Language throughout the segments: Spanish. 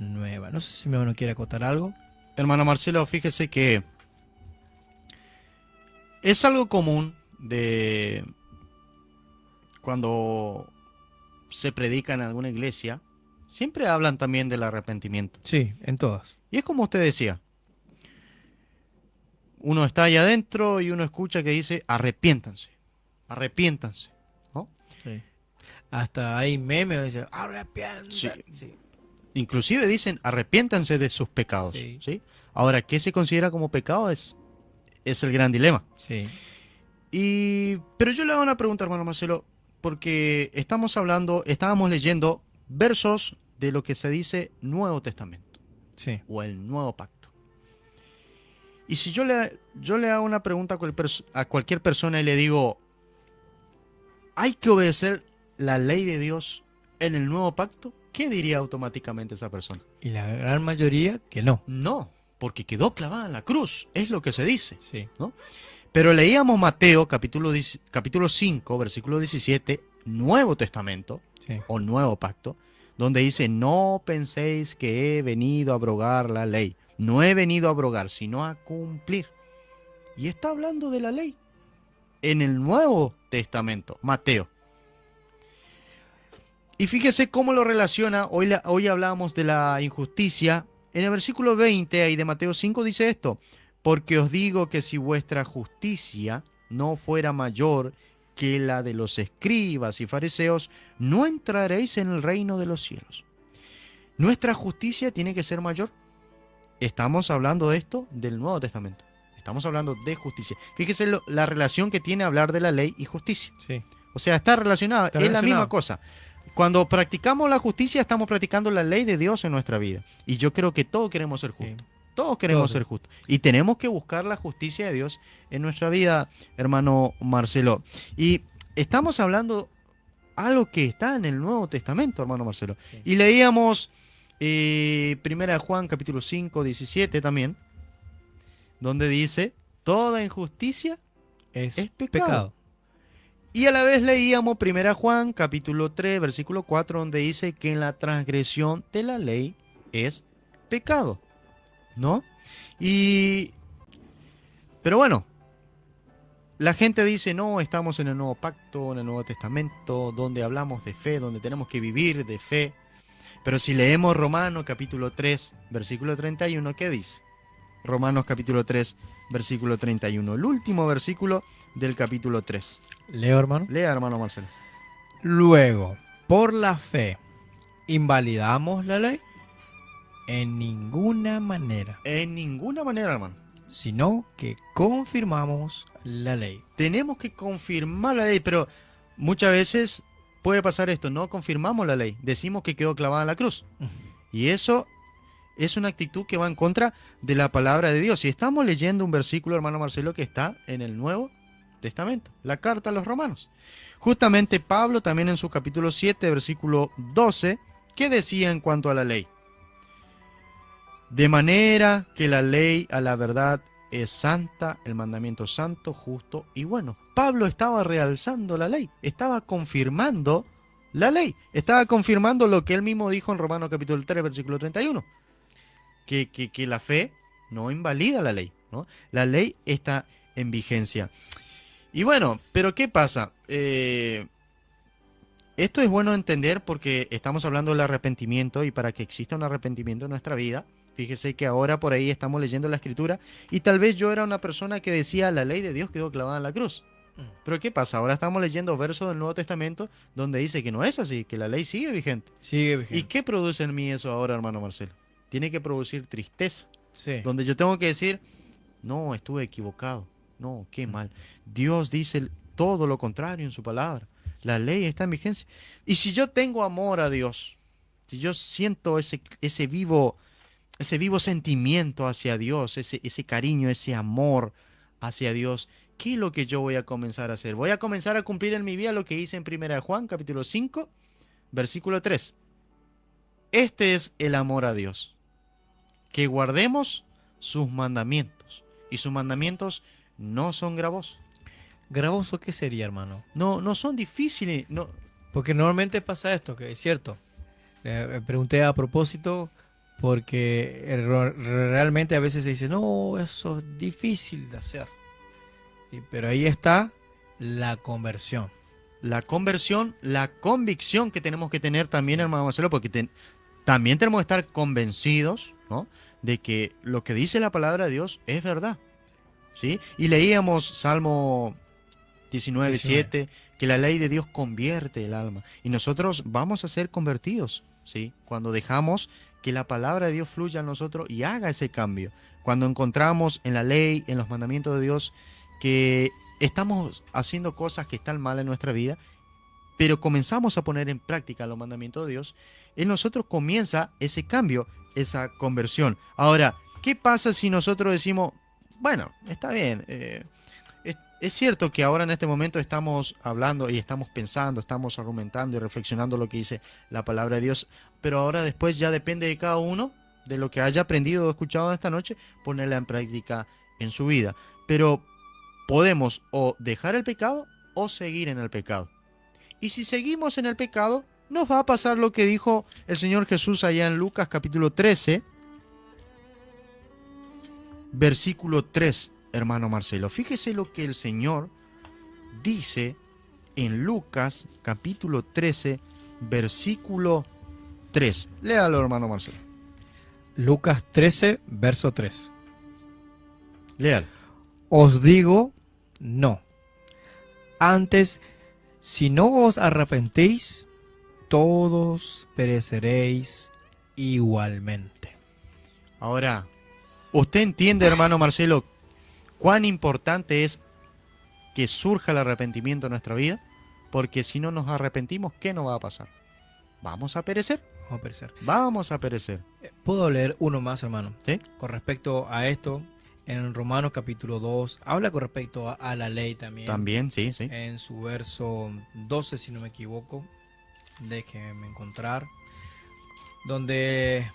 nueva. No sé si mi hermano quiere acotar algo. Hermano Marcelo, fíjese que es algo común de cuando se predica en alguna iglesia, siempre hablan también del arrepentimiento. Sí, en todas. Y es como usted decía, uno está allá adentro y uno escucha que dice, arrepiéntanse, arrepiéntanse, ¿no? Sí. Hasta hay memes que dicen, Sí. arrepiéntate. Sí. Inclusive dicen, arrepiéntanse de sus pecados, Sí. ¿sí? Ahora, ¿qué se considera como pecado? Es el gran dilema. Sí. Pero yo le hago una pregunta, hermano Marcelo, porque estábamos leyendo versos de lo que se dice Nuevo Testamento Sí. o el Nuevo Pacto. Y si yo le hago una pregunta a cualquier persona y le digo, ¿hay que obedecer la ley de Dios en el Nuevo Pacto? ¿Qué diría automáticamente esa persona? Y la gran mayoría que no. No, porque quedó clavada en la cruz, es lo que se dice, Sí. ¿no? Pero leíamos Mateo capítulo 5, versículo 17, Nuevo Testamento Sí. o Nuevo Pacto, donde dice, no penséis que he venido a abrogar la ley. No he venido a abrogar, sino a cumplir. Y está hablando de la ley en el Nuevo Testamento, Mateo. Y fíjese cómo lo relaciona, hoy hablábamos de la injusticia. En el versículo 20 ahí de Mateo 5 dice esto, porque os digo que si vuestra justicia no fuera mayor que la de los escribas y fariseos, no entraréis en el reino de los cielos. Nuestra justicia tiene que ser mayor. Estamos hablando de esto del Nuevo Testamento. Estamos hablando de justicia. Fíjese la relación que tiene hablar de la ley y justicia. Sí. O sea, está relacionada, Está es la relacionado. misma cosa. Cuando practicamos la justicia, estamos practicando la ley de Dios en nuestra vida. Y yo creo que todos queremos ser justos. Sí. Todos queremos Todos. ser justos. Y tenemos que buscar la justicia de Dios en nuestra vida, hermano Marcelo. Y estamos hablando algo que está en el Nuevo Testamento, hermano Marcelo. Sí. Y leíamos Primera de Juan, capítulo 5, 17 también, donde dice, toda injusticia Es es pecado. pecado. Y a la vez leíamos 1 Juan, capítulo 3, versículo 4, donde dice que en la transgresión de la ley es pecado, ¿no? Pero bueno, la gente dice, no, estamos en el Nuevo Pacto, en el Nuevo Testamento, donde hablamos de fe, donde tenemos que vivir de fe. Pero si leemos Romanos, capítulo 3, versículo 31, ¿qué dice? Romanos, capítulo 3, versículo 31, el último versículo del capítulo 3. Leo, hermano. Lea, hermano Marcelo. Luego, por la fe, ¿invalidamos la ley? En ninguna manera, En ninguna manera, hermano. sino que confirmamos la ley. Tenemos que confirmar la ley, pero muchas veces puede pasar esto, no confirmamos la ley, decimos que quedó clavada en la cruz. Y eso es una actitud que va en contra de la palabra de Dios. Y estamos leyendo un versículo, hermano Marcelo, que está en el Nuevo Testamento, la carta a los romanos. Justamente Pablo también en su capítulo 7, versículo 12, ¿qué decía en cuanto a la ley? De manera que la ley a la verdad es santa, el mandamiento santo, justo y bueno. Pablo estaba realzando la ley, estaba confirmando la ley, estaba confirmando lo que él mismo dijo en Romanos capítulo 3, versículo 31, que la fe no invalida la ley, ¿no? La ley está en vigencia. Y bueno, pero ¿qué pasa? Esto es bueno entender porque estamos hablando del arrepentimiento y para que exista un arrepentimiento en nuestra vida, fíjese que ahora por ahí estamos leyendo la Escritura y tal vez yo era una persona que decía la ley de Dios quedó clavada en la cruz. Pero ¿qué pasa? Ahora estamos leyendo versos del Nuevo Testamento donde dice que no es así, que la ley sigue vigente. Sigue ¿Y vigente. qué produce en mí eso ahora, hermano Marcelo? Tiene que producir tristeza, Sí. donde yo tengo que decir, no, estuve equivocado, no, qué mal. Dios dice todo lo contrario en su palabra. La ley está en vigencia. Y si yo tengo amor a Dios, si yo siento ese vivo sentimiento hacia Dios, ese cariño, ese amor hacia Dios, ¿qué es lo que yo voy a comenzar a hacer? Voy a comenzar a cumplir en mi vida lo que hice en 1 Juan, capítulo 5, versículo 3. Este es el amor a Dios, que guardemos sus mandamientos. Y sus mandamientos no son gravosos. ¿Gravoso qué sería, hermano? No son difíciles. No. Porque normalmente pasa esto, que es cierto. Pregunté a propósito porque realmente a veces se dice, no, eso es difícil de hacer. Sí, pero ahí está la conversión. La conversión, la convicción que tenemos que tener también, Sí. hermano Marcelo, porque también tenemos que estar convencidos, ¿no?, de que lo que dice la palabra de Dios es verdad, ¿sí? Y leíamos Salmo 19, 19. 7, que la ley de Dios convierte el alma. Y nosotros vamos a ser convertidos, ¿sí? Cuando dejamos que la palabra de Dios fluya en nosotros y haga ese cambio. Cuando encontramos en la ley, en los mandamientos de Dios, que estamos haciendo cosas que están mal en nuestra vida, pero comenzamos a poner en práctica los mandamientos de Dios, en nosotros comienza ese cambio, esa conversión. Ahora, ¿qué pasa si nosotros decimos, bueno, está bien, es cierto que ahora en este momento estamos hablando y estamos pensando, estamos argumentando y reflexionando lo que dice la palabra de Dios, pero ahora después ya depende de cada uno, de lo que haya aprendido o escuchado esta noche, ponerla en práctica en su vida. Pero podemos o dejar el pecado o seguir en el pecado. Y si seguimos en el pecado, nos va a pasar lo que dijo el Señor Jesús allá en Lucas capítulo 13, versículo 3, hermano Marcelo. Fíjese lo que el Señor dice en Lucas capítulo 13, versículo 3. Léalo, hermano Marcelo. Lucas 13, verso 3. Léalo. Os digo, no. Antes, si no os arrepentéis, todos pereceréis igualmente. Ahora, ¿usted entiende, hermano Marcelo, cuán importante es que surja el arrepentimiento en nuestra vida? Porque si no nos arrepentimos, ¿qué nos va a pasar? Vamos a perecer. Vamos a perecer. Vamos a perecer. Puedo leer uno más, hermano. ¿Sí? Con respecto a esto, en Romanos capítulo 2, habla con respecto a la ley también. También, sí, sí. En su verso 12, si no me equivoco, déjenme encontrar, donde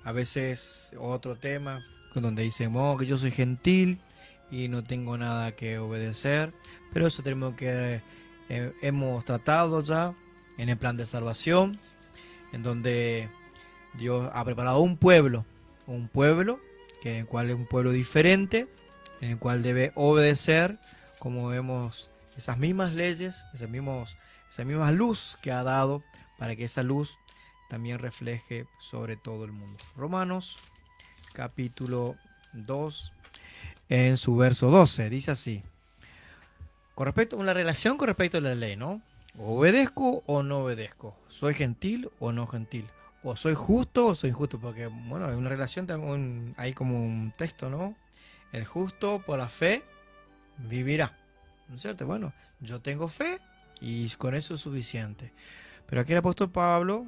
a veces otro tema, donde dicen, oh, que yo soy gentil y no tengo nada que obedecer, pero eso tenemos que, hemos tratado ya en el plan de salvación, en donde Dios ha preparado un pueblo que en el cual es un pueblo diferente, en el cual debe obedecer, como vemos, esas mismas leyes, esa misma luz que ha dado, para que esa luz también refleje sobre todo el mundo. Romanos capítulo 2, en su verso 12, dice así, con respecto a una relación con respecto a la ley, ¿no? ¿Obedezco o no obedezco? ¿Soy gentil o no gentil? ¿O soy justo o soy injusto? Porque, bueno, hay una relación, hay como un texto, ¿no? El justo por la fe vivirá. ¿No es cierto? Bueno, yo tengo fe y con eso es suficiente. Pero aquí el apóstol Pablo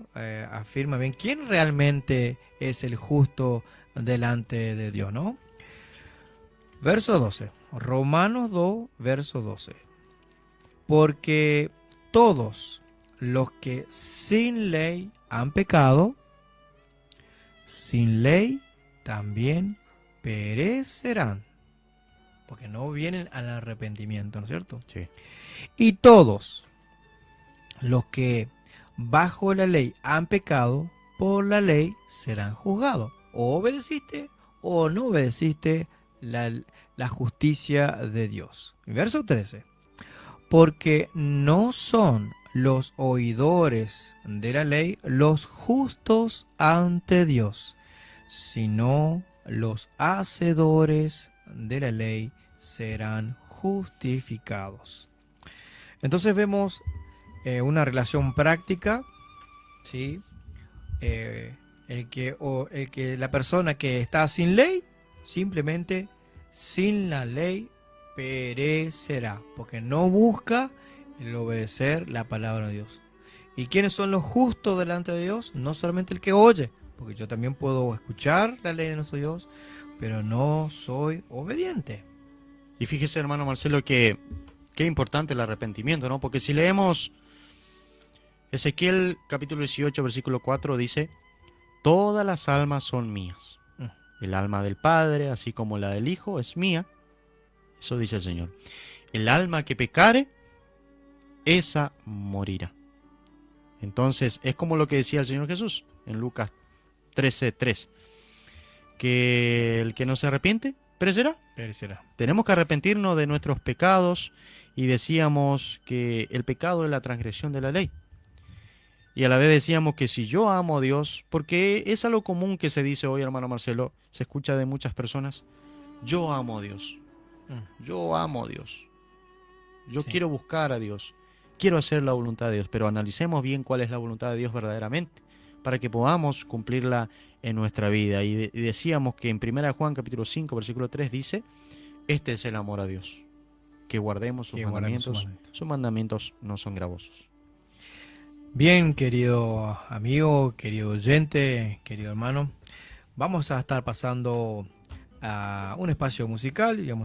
afirma bien quién realmente es el justo delante de Dios, ¿no? Verso 12. Romanos 2, verso 12. Porque todos los que sin ley han pecado, sin ley también perecerán, porque no vienen al arrepentimiento, ¿no es cierto? Sí. Y todos los que bajo la ley han pecado, por la ley serán juzgados. O obedeciste o no obedeciste la justicia de Dios. Verso 13. Porque no son los oidores de la ley los justos ante Dios, sino los hacedores de la ley serán justificados. Entonces vemos una relación práctica, ¿sí? El que la persona que está sin ley, simplemente sin la ley perecerá, porque no busca el obedecer la palabra de Dios. ¿Y quiénes son los justos delante de Dios? No solamente el que oye, porque yo también puedo escuchar la ley de nuestro Dios, pero no soy obediente. Y fíjese, hermano Marcelo, que qué importante el arrepentimiento, ¿no? Porque si leemos Ezequiel capítulo 18, versículo 4, dice, todas las almas son mías. El alma del Padre, así como la del Hijo, es mía. Eso dice el Señor. El alma que pecare, esa morirá. Entonces, es como lo que decía el Señor Jesús en Lucas 13:3, que el que no se arrepiente perecerá. Perecerá. Tenemos que arrepentirnos de nuestros pecados y decíamos que el pecado es la transgresión de la ley. Y a la vez decíamos que si yo amo a Dios, porque es algo común que se dice hoy, hermano Marcelo, se escucha de muchas personas, yo amo a Dios, yo amo a Dios, yo Sí. quiero buscar a Dios, quiero hacer la voluntad de Dios, pero analicemos bien cuál es la voluntad de Dios verdaderamente, para que podamos cumplirla en nuestra vida. Y decíamos que en 1 Juan capítulo 5, versículo 3 dice, este es el amor a Dios, que guardemos sus Que guardemos sus mandamientos, mandamientos. sus mandamientos no son gravosos. Bien, querido amigo, querido oyente, querido hermano, vamos a estar pasando a un espacio musical y vamos